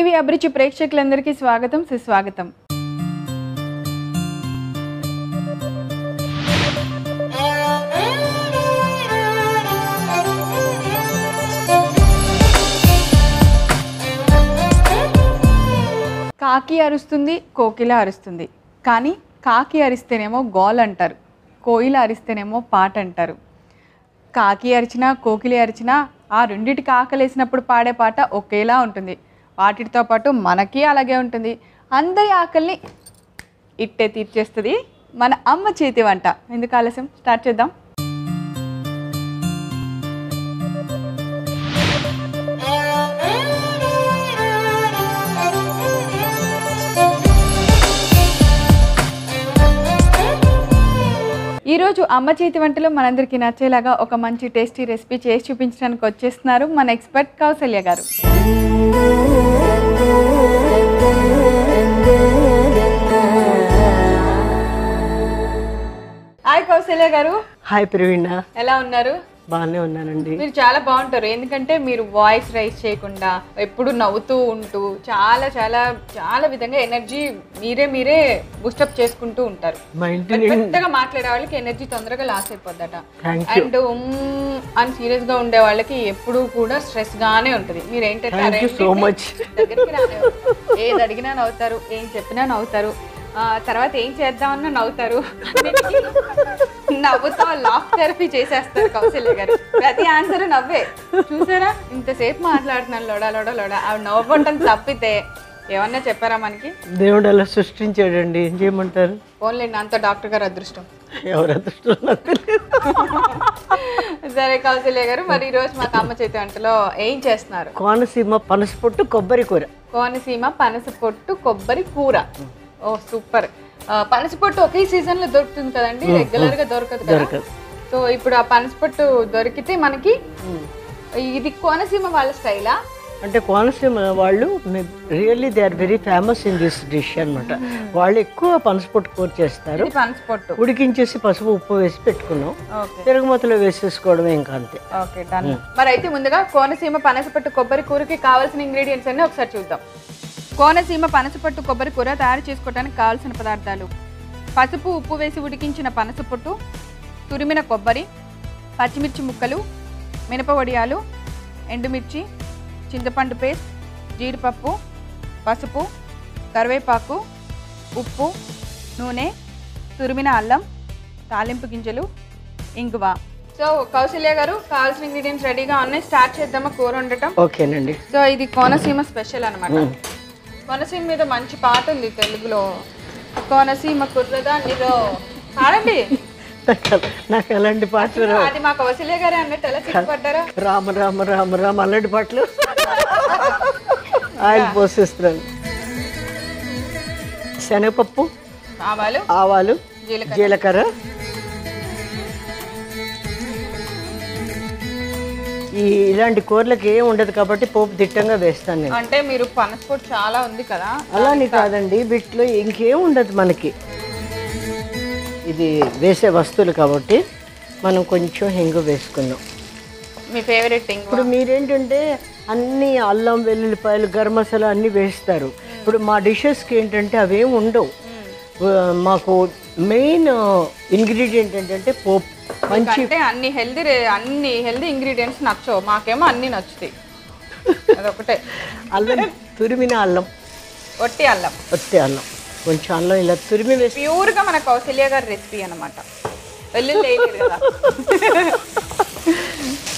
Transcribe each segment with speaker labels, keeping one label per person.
Speaker 1: ETV అభిరుచి ప్రేక్షకులందరికీ స్వాగతం సుస్వాగతం. కాకి అరుస్తుంది, కోకిల అరుస్తుంది. కానీ కాకి అరిస్తేనేమో గోల్ అంటారు, కోయిల అరిస్తేనేమో పాట అంటారు. కాకి అరిచినా కోకిలి అరిచినా ఆ రెండిటికి ఆకలేసినప్పుడు పాడే పాట ఒకేలా ఉంటుంది. వాటితో పాటు మనకి అలాగే ఉంటుంది. అందరి ఆకలిని ఇట్టే తీర్చేస్తుంది మన అమ్మ చేతి వంట. ఎందుకు ఆలస్యం, స్టార్ట్ చేద్దాం. ఈరోజు అమ్మ చేతి వంటలో మనందరికీ నచ్చేలాగా ఒక మంచి టేస్టీ రెసిపీ చేసి చూపించడానికి వచ్చేస్తున్నారు మన ఎక్స్పర్ట్ కౌసల్య గారు. హాయ్ కౌసల్య గారు.
Speaker 2: హాయ్ ప్రవీణ,
Speaker 1: ఎలా ఉన్నారు?
Speaker 2: బాగానే ఉన్నానండి.
Speaker 1: మీరు చాలా బాగుంటారు, ఎందుకంటే మీరు వాయిస్ రైజ్ చేయకుండా ఎప్పుడు నవ్వుతూ ఉంటూ చాలా చాలా చాలా విధంగా ఎనర్జీ మీరే బూస్టప్ చేసుకుంటూ ఉంటారు. పెద్దగా మాట్లాడే వాళ్ళకి ఎనర్జీ తొందరగా లాస్ అయిపోద్దట. అండ్ అని సీరియస్ గా ఉండే వాళ్ళకి ఎప్పుడు కూడా స్ట్రెస్ గానే ఉంటది. మీరు ఏంటంటే దగ్గరికి ఏది అడిగినా నవ్వుతారు, ఏం చెప్పినా నవ్వుతారు, తర్వాత ఏం చేద్దామన్నా నవ్వుతారు. నవ్వుతో లాఫ్ థెరపీ చేసేస్తారు కౌసల్య గారు. ప్రతి ఆన్సర్ నవ్వే. చూసారా, ఇంతసేపు మాట్లాడుతున్నాను లోడా లోడా లోడా, అవి నవ్వుకుంటాం తప్పితే ఏమన్నా చెప్పారా మనకి?
Speaker 2: దేవుడు అలా సృష్టించాడండి, ఏం చేయమంటారు.
Speaker 1: ఓన్లేండి, అంత డాక్టర్ గారు అదృష్టం.
Speaker 2: ఎవరు అదృష్టం నాకు తెలియదు.
Speaker 1: సరే కౌసల్య గారు, మరి ఈ రోజు మాకు అమ్మ చేతి వంటలో ఏం చేస్తున్నారు?
Speaker 2: కోనసీమ పనస పొట్టు కొబ్బరి కూర.
Speaker 1: కోనసీమ పనస పొట్టు కొబ్బరి కూర. ఓ సూపర్. పనస పొట్టు ఒకే సీజన్ లో దొరుకుతుంది కదండి, రెగ్యులర్ గా దొరకదు కదా. సో ఇప్పుడు ఆ పనస పొట్టు దొరికితే మనకి ఇది కోనసీమ వాళ్ళ స్టైలా?
Speaker 2: అంటే కోనసీమ వాళ్ళు really they are very famous in this dish అనమాట. వాళ్ళు ఎక్కువ పనస పొట్టు కూర చేస్తారు.
Speaker 1: పనస పొట్టు
Speaker 2: ఉడికించేసి పసుపు ఉప్పు వేసి పెట్టుకున్నాం, తిరుగుమతలో వేసేసుకోవడమే, ఇంకా అంతే.
Speaker 1: Okay done. మరి అయితే ముందుగా కోనసీమ పనస పొట్టు కొబ్బరి కూరకి కావాల్సిన ఇంగ్రీడియంట్స్ అన్ని ఒకసారి చూద్దాం. కోనసీమ పనసపొట్టు కొబ్బరి కూర తయారు చేసుకోవడానికి కావాల్సిన పదార్థాలు: పసుపు ఉప్పు వేసి ఉడికించిన పనసపొట్టు, తురిమిన కొబ్బరి, పచ్చిమిర్చి ముక్కలు, మినప వడియాలు, ఎండుమిర్చి, చింతపండు పేస్ట్, జీడిపప్పు, పసుపు, కరివేపాకు, ఉప్పు, నూనె, తురిమిన అల్లం, తాలింపు గింజలు, ఇంగువ. సో కౌసల్య గారు, కావాల్సిన ఇంగ్రీడియంట్స్ రెడీగా ఉన్నాయి, స్టార్ట్ చేద్దామా కూర వండటం?
Speaker 2: ఓకేనండి.
Speaker 1: సో ఇది కోనసీమ స్పెషల్ అనమాట. కోనసీమ మీద మంచి పాట ఉంది తెలుగులో, కోనసీమ కుర్రదాన్నిరో. పాడండి.
Speaker 2: నాకు అలాంటి పాటలు
Speaker 1: అది మా కౌసల్య గారే అన్నట్టు ఎలా సిగ్గుపడ్డారా?
Speaker 2: రామ రామ రామ రామ అలాంటి పాటలు ఆయిల్ పోసేస్తున్నాను. శనగపప్పు, ఆవాలు, జీలకర్ర. ఇలాంటి కూరలకు ఏం ఉండదు కాబట్టి పోపు దిట్టంగా వేస్తాను నేను.
Speaker 1: అంటే మీరు పనసపొట్టు చాలా ఉంది కదా,
Speaker 2: అలానే కాదండి, వీటిలో ఇంకేం ఉండదు మనకి. ఇది వేసే వస్తువులు కాబట్టి మనం కొంచెం హింగు వేసుకున్నాం.
Speaker 1: మీ ఫేవరెట్ హింగు.
Speaker 2: ఇప్పుడు మీరేంటంటే అన్ని అల్లం వెల్లుల్లిపాయలు గరం మసాలా అన్నీ వేస్తారు. ఇప్పుడు మా డిషెస్కి ఏంటంటే అవేం ఉండవు. మాకు మెయిన్ ఇంగ్రీడియంట్ ఏంటంటే పోపు.
Speaker 1: మంచి అన్ని హెల్దీ ఇంగ్రీడియంట్స్ నచ్చవు, మాకేమో అన్ని నచ్చుతాయి. అదొకటే.
Speaker 2: అల్లం, తురిమిన అల్లం,
Speaker 1: ఒట్టి అల్లం
Speaker 2: కొంచెం అల్లం ఇలా తురిమి వేసి,
Speaker 1: ప్యూర్గా మన కౌసల్య గారి రెసిపీ అనమాట. వెల్లుల్లి వేయలేదు కదా.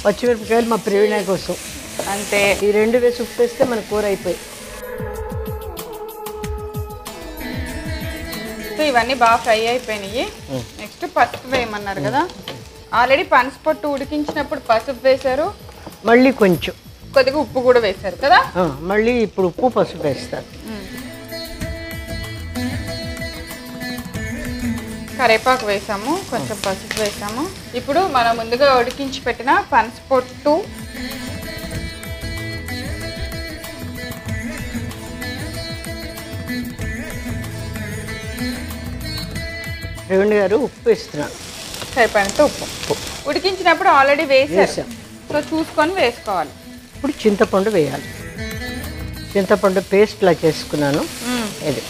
Speaker 2: పచ్చిమిరపకాయలు మా ప్రవీణ కోసం
Speaker 1: అంతే.
Speaker 2: ఈ రెండు వేసి ఉప్పు వేస్తే మన కూర అయిపోయి.
Speaker 1: సో ఇవన్నీ బాగా ఫ్రై అయిపోయినాయి. నెక్స్ట్ పసుపు వేయమన్నారు కదా, ఆల్రెడీ పనసపొట్టు ఉడికించినప్పుడు పసుపు వేశారు,
Speaker 2: మళ్ళీ కొంచెం
Speaker 1: కొద్దిగా ఉప్పు కూడా వేశారు కదా.
Speaker 2: మళ్ళీ ఇప్పుడు ఉప్పు పసుపు వేస్తారు.
Speaker 1: కరివేపాకు వేసాము, కొంచెం పసుపు వేసాము. ఇప్పుడు మనం ముందుగా ఉడికించి పెట్టిన పనసపొట్టు,
Speaker 2: ప్రవీణ్ గారు ఉప్పు వేస్తున్నారు,
Speaker 1: సరిపోయినంత ఉప్పు. ఉడికించినప్పుడు ఆల్రెడీ వేసాం, సో చూసుకొని వేసుకోవాలి.
Speaker 2: ఇప్పుడు చింతపండు వేయాలి. చింతపండు పేస్ట్లా చేసుకున్నాను. ఇది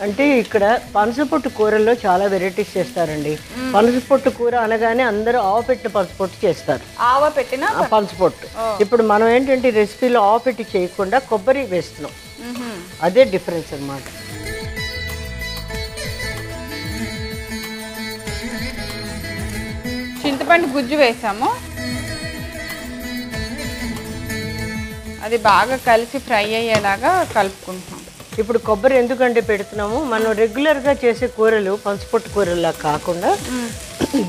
Speaker 2: అంటే ఇక్కడ పనసపొట్టు కూరల్లో చాలా వెరైటీస్ చేస్తారండి. పనసపొట్టు కూర అనగానే అందరూ ఆవపెట్టిన పనసపొట్టు చేస్తారు,
Speaker 1: ఆవ పెట్టిన
Speaker 2: పనసపొట్టు. ఇప్పుడు మనం ఏంటంటే రెసిపీలో ఆవపెట్టి చేయకుండా కొబ్బరి వేస్తున్నాం, అదే డిఫరెన్స్ అన్నమాట.
Speaker 1: చింతపండు గుజ్జు వేసాము, అది బాగా కలిసి ఫ్రై అయ్యేలాగా కలుపుకుంటున్నాం.
Speaker 2: ఇప్పుడు కొబ్బరి ఎందుకంటే పెడుతున్నాము, మనం రెగ్యులర్గా చేసే కూరలు పనసపొట్టు కూరలా కాకుండా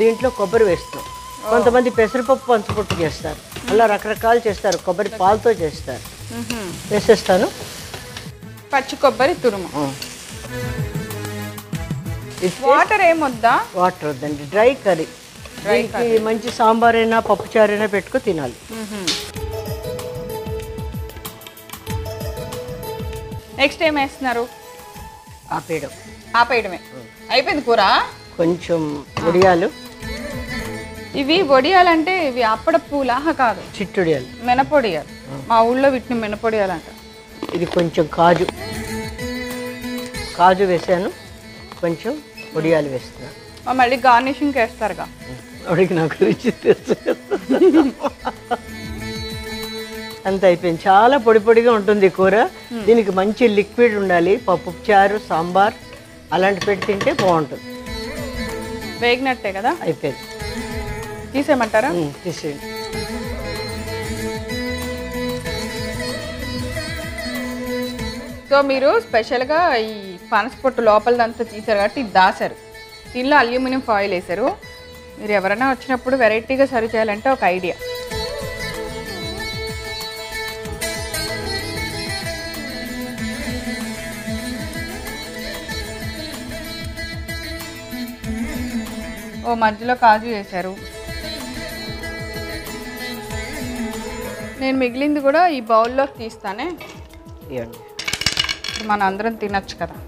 Speaker 2: దీంట్లో కొబ్బరి వేస్తున్నాం. కొంతమంది పెసరపప్పు పనసపొట్టు చేస్తారు, అలా రకరకాలు చేస్తారు, కొబ్బరి పాలతో చేస్తారు. వేసేస్తాను
Speaker 1: పచ్చి కొబ్బరి తురుము. వాటర్ ఏమొద్దా?
Speaker 2: వాటర్ వద్దండి, డ్రై కర్రీ. దీనికి మంచి సాంబార్ అయినా పప్పుచారు అయినా పెట్టుకో తినాలి.
Speaker 1: నెక్స్ట్ ఏం వేస్తున్నారు? ఆపేయడమే. అయిపోయింది కూర. కొంచెం
Speaker 2: వడియాలు.
Speaker 1: ఇవి వడియాలంటే ఇవి అప్పడపు లాహ కాదు,
Speaker 2: చిట్టుడియాలు,
Speaker 1: మినపొడియాలు. మా ఊళ్ళో వీటిని మినపొడియాలు అంట.
Speaker 2: ఇది కొంచెం కాజు కాజు వేసాను, కొంచెం వడియాలు వేస్తున్నాను.
Speaker 1: మళ్ళీ గార్నిషింగ్ వేస్తారుగా,
Speaker 2: అడిగి నాకు రుచి తెలుసు. అంత అయిపోయింది. చాలా పొడి పొడిగా ఉంటుంది కూర. దీనికి మంచి లిక్విడ్ ఉండాలి. పప్పు చారు, సాంబార్ అలాంటి పెట్టి తింటే బాగుంటుంది.
Speaker 1: వేగినట్టే కదా?
Speaker 2: అయిపోయింది.
Speaker 1: తీసేయమంటారా?
Speaker 2: తీసేయండి.
Speaker 1: సో మీరు స్పెషల్గా ఈ పనసపొట్టు లోపలదంతా తీసారు కాబట్టి ఇది దాసారు, దీనిలో అల్యూమినియం ఫాయిల్ వేసారు. మీరు ఎవరైనా వచ్చినప్పుడు వెరైటీగా సర్వ్ చేయాలంటే ఒక ఐడియా. ఓ మధ్యలో కాజు వేశారు. నేను మిగిలింది కూడా ఈ బౌల్లోకి తీస్తానే, మన అందరం తినచ్చు కదా.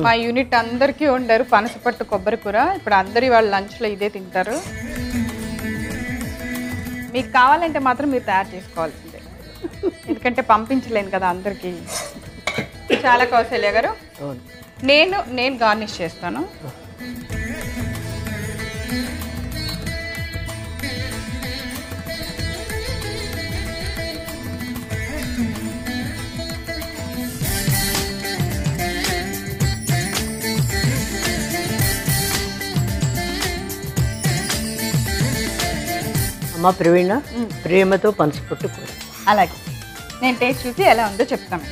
Speaker 1: మా యూనిట్ అందరికీ వండారు పనసపట్టు కొబ్బరి కూర. ఇప్పుడు అందరి వాళ్ళ లంచ్లో ఇదే తింటారు. మీకు కావాలంటే మాత్రం మీరు తయారు చేసుకోవాల్సిందే, ఎందుకంటే పంపించలేను కదా అందరికీ. చాలా కౌశల్య గారు, నేను గార్నిష్ చేస్తాను.
Speaker 2: అమ్మ ప్రవీణ, ప్రేమతో పనసపొట్టు కూర.
Speaker 1: అలాగే నేను టేస్ట్ చూసి ఎలా ఉందో చెప్తాను.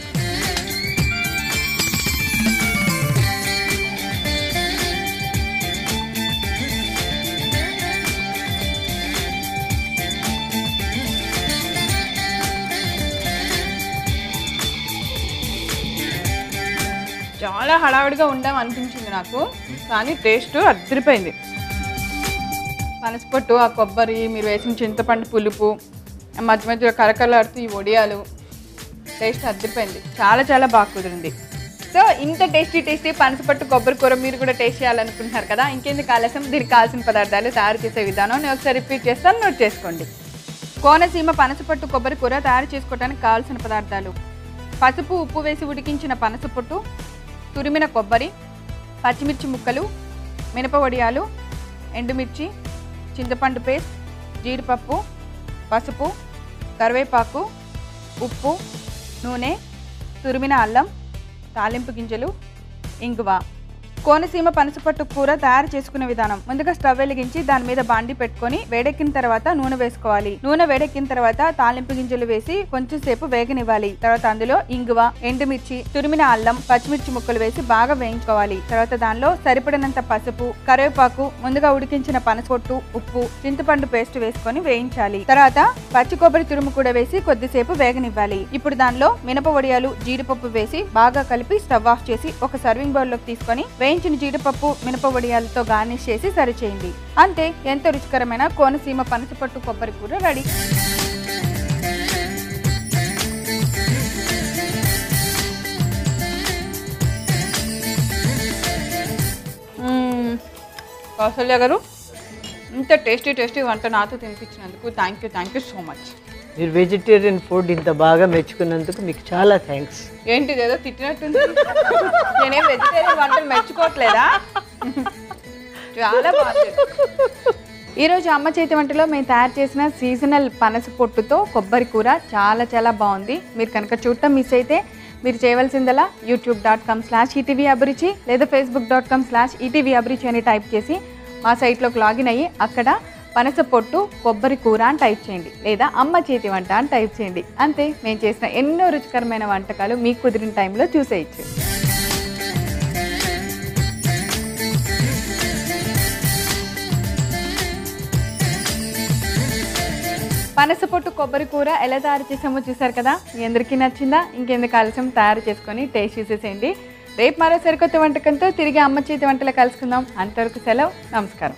Speaker 1: చాలా హడావిడిగా ఉండాం అనిపించింది నాకు, కానీ టేస్ట్ అదిరిపోయింది. పనసపొట్టు, ఆ కొబ్బరి, మీరు వేసిన చింతపండు పులుపు, మధ్య మధ్యలో కరకరలాడుతూ ఈ వడియాలు, టేస్ట్ అదిరిపోయింది. చాలా చాలా బాగా కుదిరింది. సో ఇంత టేస్టీ పనసపట్టు కొబ్బరి కూర మీరు కూడా టేస్ట్ చేయాలనుకుంటున్నారు కదా, ఇంకెందుకు ఆలస్యం, దీనికి కావాల్సిన పదార్థాలు, తయారు చేసే విధానం నేను ఒకసారి రిపీట్ చేస్తాను, నోట్ చేసుకోండి. కోనసీమ పనసపట్టు కొబ్బరి కూర తయారు చేసుకోవడానికి కావాల్సిన పదార్థాలు: పసుపు, ఉప్పు వేసి ఉడికించిన పనసపొట్టు, తురిమిన కొబ్బరి, పచ్చిమిర్చి ముక్కలు, మినప వడియాలు, ఎండుమిర్చి, చింతపండు పేస్ట్, జీడిపప్పు, పసుపు, కరివేపాకు, ఉప్పు, నూనె, తురిమిన అల్లం, తాలింపు గింజలు, ఇంగువ. కోనసీమ పనసపట్టు కూర తయారు చేసుకునే విధానం: ముందుగా స్టవ్ వెలిగించి దాని మీద బాండి పెట్టుకొని వేడెక్కిన తర్వాత నూనె వేసుకోవాలి. నూనె వేడెక్కిన తర్వాత తాలింపు గింజలు వేసి కొంచెం సేపు వేగనివ్వాలి. తర్వాత అందులో ఇంగువ, ఎండుమిర్చి, తురిమిన అల్లం, పచ్చిమిర్చి ముక్కలు వేసి బాగా వేయించుకోవాలి. తర్వాత దానిలో సరిపడినంత పసుపు, కరివేపాకు, ముందుగా ఉడికించిన పనసపొట్టు, ఉప్పు, చింతపండు పేస్ట్ వేసుకొని వేయించాలి. తర్వాత పచ్చి కొబ్బరి తురుము కూడా వేసి కొద్దిసేపు వేగనివ్వాలి. ఇప్పుడు దానిలో మినప వడియాలు, జీడిపప్పు వేసి బాగా కలిపి స్టవ్ ఆఫ్ చేసి ఒక సర్వింగ్ బౌల్ లోకి తీసుకొని వేయించుకున్న వేయించిన జీడిపప్పు మినప వడియాలతో గార్నిష్ చేసి సర్వ్ చేయండి. అంతే, ఎంతో రుచికరమైన కోనసీమ పనసపట్టు కొబ్బరి కూర రెడీ. కౌసల్య గారు, ఇంత టేస్టీ వంట నాతో తినిపించినందుకు థ్యాంక్ యూ సో మచ్.
Speaker 2: మీరు వెజిటేరియన్ ఫుడ్ ఇంత బాగా మెచ్చుకున్నందుకు మీకు చాలా థ్యాంక్స్.
Speaker 1: ఏంటిది ఏదో తిట్టినట్టుంది, నేనేం వెజిటేరియన్ వంటలు మెచ్చుకోవట్లేదా? చాలా బాగుంది. ఈరోజు అమ్మ చేతి వంటలో మేము తయారు చేసిన సీజనల్ పనస పొట్టుతో కొబ్బరి కూర చాలా బాగుంది. మీరు కనుక చూడటం మిస్ అయితే మీరు చేయవలసిందలా youtube.com/etvabruchi లేదా facebook.com/etvabruchi అని టైప్ చేసి మా సైట్లోకి లాగిన్ అయ్యి అక్కడ పనస పొట్టు కొబ్బరి కూర అని టైప్ చేయండి, లేదా అమ్మ చేతి వంట అని టైప్ చేయండి. అంతే, మేము చేసిన ఎన్నో రుచికరమైన వంటకాలు మీకు కుదిరిన టైంలో చూసేయచ్చు. పనస పొట్టు కొబ్బరి కూర ఎలా తయారు చేసామో చూసారు కదా. మీ అందరికీ నచ్చిందా? ఇంకెందుకు ఆలస్యం, తయారు చేసుకొని టేస్ట్ చేసేసేయండి. రేపు మరో సరికొత్త వంటకంతో తిరిగి అమ్మ చేతి వంటలో కలుసుకుందాం. అంతవరకు సెలవు, నమస్కారం.